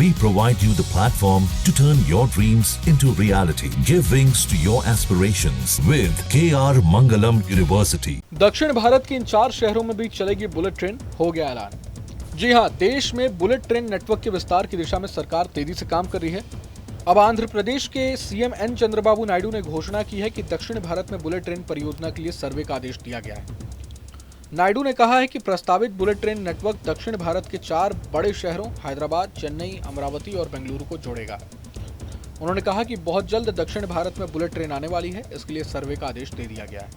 We provide you the platform to turn your dreams into reality. Give wings to your aspirations with KR Mangalam University. दक्षिण भारत के इन 4 शहरों में भी चलेगी bullet train, हो गया ऐलान। जी हां, देश में बुलेट ट्रेन नेटवर्क के विस्तार की दिशा में सरकार तेजी से काम कर रही है। अब आंध्र प्रदेश के सीएम एन चंद्रबाबू नायडू ने घोषणा की है कि दक्षिण भारत में बुलेट ट्रेन परियोजना के लिए सर्वे का आदेश दिया गया है। नायडू ने कहा है कि प्रस्तावित बुलेट ट्रेन नेटवर्क दक्षिण भारत के 4 बड़े शहरों हैदराबाद, चेन्नई, अमरावती और बेंगलुरु को जोड़ेगा। उन्होंने कहा कि बहुत जल्द दक्षिण भारत में बुलेट ट्रेन आने वाली है, इसके लिए सर्वे का आदेश दे दिया गया है।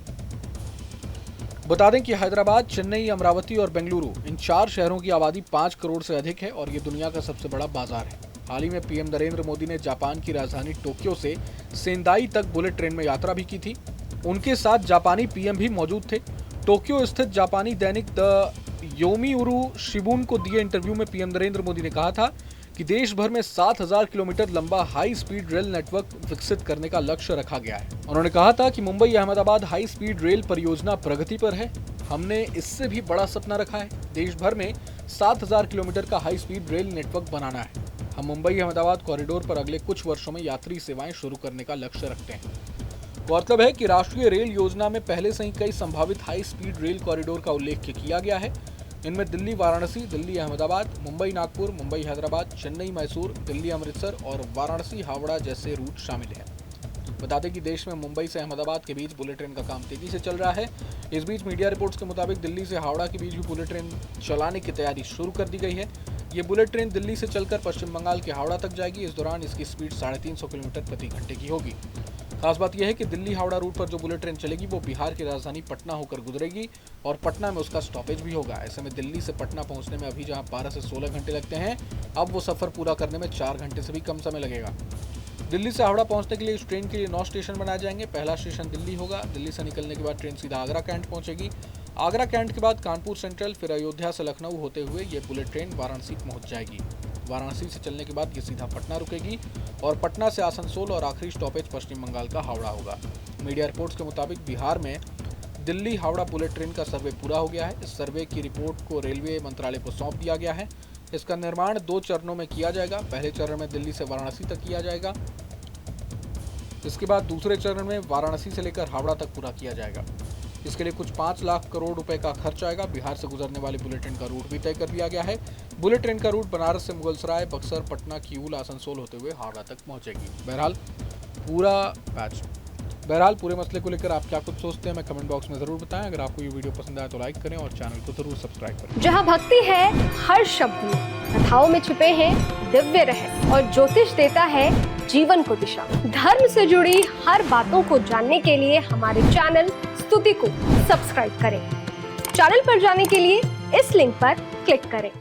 बता दें कि हैदराबाद, चेन्नई, अमरावती और बेंगलुरु इन 4 शहरों की आबादी 5 करोड़ से अधिक है और ये दुनिया का सबसे बड़ा बाजार है। हाल ही में पीएम नरेंद्र मोदी ने जापान की राजधानी टोक्यो से सेंदाई तक बुलेट ट्रेन में यात्रा भी की थी। उनके साथ जापानी पीएम भी मौजूद थे। टोक्यो स्थित जापानी दैनिक द योमीउरू शिबुन को दिए इंटरव्यू में पीएम नरेंद्र मोदी ने कहा था कि देश भर में 7000 किलोमीटर लंबा हाई स्पीड रेल नेटवर्क विकसित करने का लक्ष्य रखा गया है। उन्होंने कहा था कि Mumbai Ahmedabad high speed rail परियोजना प्रगति पर है। हमने इससे भी बड़ा सपना रखा है, देश भर में 7000 किलोमीटर का हाई स्पीड रेल नेटवर्क बनाना है। हम मुंबई अहमदाबाद कॉरिडोर पर अगले कुछ वर्षों में यात्री सेवाएं शुरू करने का लक्ष्य रखते हैं। गौरतलब है कि राष्ट्रीय रेल योजना में पहले से ही कई संभावित हाई स्पीड रेल कॉरिडोर का उल्लेख किया गया है। इनमें दिल्ली वाराणसी, दिल्ली अहमदाबाद, मुंबई नागपुर, मुंबई हैदराबाद, चेन्नई मैसूर, दिल्ली अमृतसर और वाराणसी हावड़ा जैसे रूट शामिल हैं। बता दें कि देश में मुंबई से अहमदाबाद के बीच बुलेट ट्रेन का काम तेजी से चल रहा है। इस बीच मीडिया रिपोर्ट्स के मुताबिक दिल्ली से हावड़ा के बीच भी बुलेट ट्रेन चलाने की तैयारी शुरू कर दी गई है। ये बुलेट ट्रेन दिल्ली से चलकर पश्चिम बंगाल के हावड़ा तक जाएगी। इस दौरान इसकी स्पीड 350 किलोमीटर प्रति घंटे की होगी। खास बात यह है कि दिल्ली हावड़ा रूट पर जो बुलेट ट्रेन चलेगी वो बिहार की राजधानी पटना होकर गुजरेगी और पटना में उसका स्टॉपेज भी होगा। ऐसे में दिल्ली से पटना पहुंचने में अभी जहां 12 से 16 घंटे लगते हैं, अब वो सफर पूरा करने में 4 घंटे से भी कम समय लगेगा। दिल्ली से हावड़ा पहुंचने के लिए इस ट्रेन के लिए 9 स्टेशन बनाए जाएंगे। पहला स्टेशन दिल्ली होगा। दिल्ली से निकलने के बाद ट्रेन सीधा आगरा कैंट पहुंचेगी। आगरा कैंट के बाद कानपुर सेंट्रल, फिर अयोध्या से लखनऊ होते हुए ये बुलेट ट्रेन वाराणसी पहुंच जाएगी। वाराणसी से चलने के बाद ये सीधा पटना रुकेगी और पटना से आसनसोल और आखिरी स्टॉपेज पश्चिम बंगाल का हावड़ा होगा। मीडिया रिपोर्ट्स के मुताबिक बिहार में दिल्ली हावड़ा बुलेट ट्रेन का सर्वे पूरा हो गया है। इस सर्वे की रिपोर्ट को रेलवे मंत्रालय को सौंप दिया गया है। इसका निर्माण 2 चरणों में किया जाएगा। पहले चरण में दिल्ली से वाराणसी तक किया जाएगा। इसके बाद दूसरे चरण में वाराणसी से लेकर हावड़ा तक पूरा किया जाएगा। इसके लिए कुछ 5 लाख करोड़ रुपए का खर्च आएगा। बिहार से गुजरने वाली बुलेट ट्रेन का रूट भी तय कर दिया गया है। बुलेट ट्रेन का रूट बनारस से मुगलसराय, बक्सर, पटना, किऊल, आसनसोल होते हुए हावड़ा तक पहुंचेगी। बहरहाल पूरे मसले को लेकर आप क्या कुछ सोचते हैं, हमें कमेंट बॉक्स में जरूर बताएं। अगर आपको ये वीडियो पसंद आए तो लाइक करें और चैनल को जरूर सब्सक्राइब करें। जहाँ भक्ति है हर शब्द में, कथाओं में छुपे हैं दिव्य रहस्य और ज्योतिष देता है जीवन को दिशा। धर्म से जुड़ी हर बातों को जानने के लिए हमारे चैनल स्तुति को सब्सक्राइब करें। चैनल पर जाने के लिए इस लिंक पर क्लिक करें।